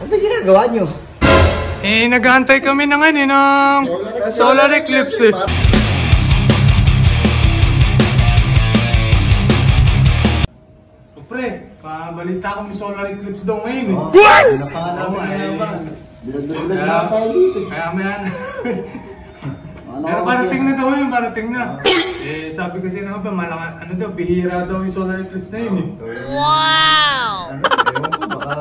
Ano ba ginagawa nyo? Nag-aantay kami ng solar eclipse eh. Pre, pabalita ko may solar eclipse daw ngayon eh. Bilad na tayo dito. Kaya mayan. Pero parating na daw yun, parating na. Sabi kasi naman pa, ano daw, bihira daw yung solar eclipse na yun eh. Wow! Ewan ko, baka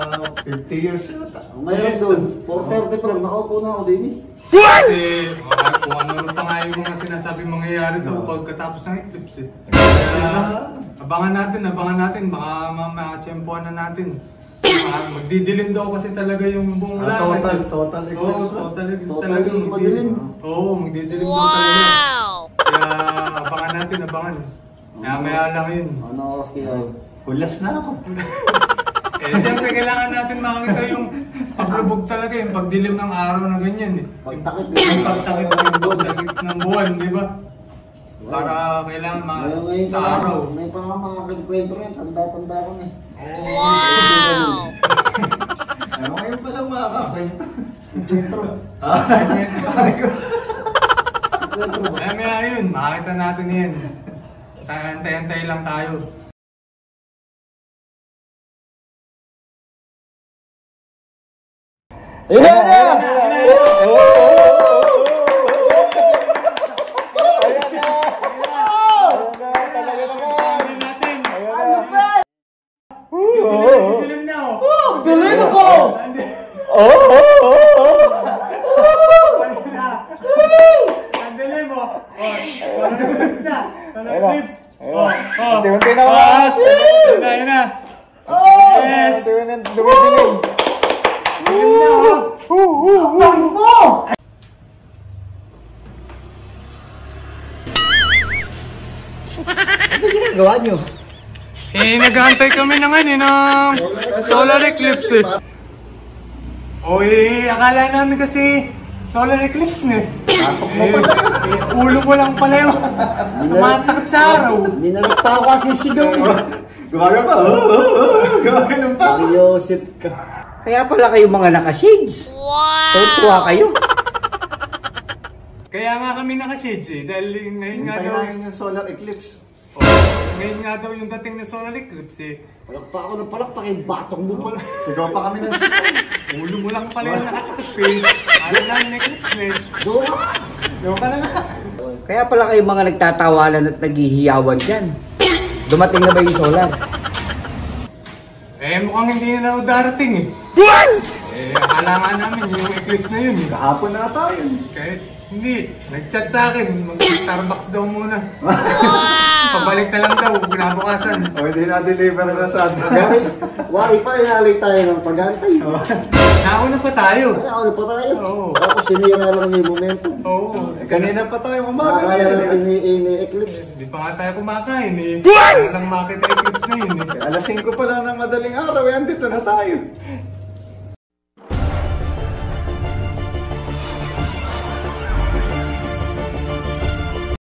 50 years yata. Ngayon doon, 4:30 pa lang, nakaupo na ako din eh. Kasi kung ano pa nga yung mga sinasabi mangyayari daw pagkatapos ng eclipse eh. Kaya abangan natin, baka makatsyempohan na natin. Magdidilim daw kasi talaga yung buong langit. Total eclipse. Total yung madilim. Oo, magdidilim daw talaga. Kaya abangan. Kaya maya lang yun. Ano oras kaya? Hulas na ako. Siyempre kailangan natin makita yung paglubog talaga, yung pagdilim ng araw na ganyan eh. Pagtakip ng buwan, di ba? Para kailangan sa araw. Ngayon pa naman makakagkwento rin, tanda-tanda ko na eh. Wow! Ngayon pa lang makakakwento. Intro. Kaya yun, makakita natin yan. Antay-antay lang tayo. Ayun na! Dilim na oh! Dilim ako! Ang dilim mo! Eclipse na! Eclipse! Unti-unti na mga! Ayun na! Yes! Dilim! Dilim na oh! Pangis mo! Ano ba ginagawa nyo? Nag-aantay kami ng solar eclipse eh. Akala namin kasi solar eclipse na eh. Tatok mo pala. Ulo mo lang pala yung tumatakot sa araw. Minalak pa ako kasi sigaw eh. Gumaga pa. Gumaga pa. Mariosip ka. Kaya pala kayo mga naka-shades. Wow! Tuwa kayo. Kaya nga kami naka-shades eh. Dahil ngayon nga daw yung solar eclipse. Ngayon nga daw yung dating na solar eclipse eh. Palakpa ako ng palakpa kay batong mo pala. Sigaw pa kami ng sigaw. Ulo mo lang pala yung nakatakip eh. Ano lang yung eclipse eh. Doon ka na nga. Kaya pala kayo mga nagtatawanan at naghihiyawan dyan. Dumating na ba yung solar? Mukhang hindi na daw darating eh. Akala nga namin yung eclipse na yun eh. Kahapon na tayo. Kahit hindi, nag-chat sa akin, mag-Starbucks daw muna. Pabalik na lang daw, binabukasan. Hindi na-deliver na sa atin. Wari pa, inalay tayo ng pag-antay. Nauna pa tayo. Nauna pa tayo? Oo. Tapos sinira lang yung momentum. Oo. Kanina pa tayo umaga. Kaya natin ni-eclipse. Hindi pa nga tayo kumakain eh. Kaya lang makita eclipse na yun eh. Alas 5 pa lang ng madaling araw, yan dito na tayo.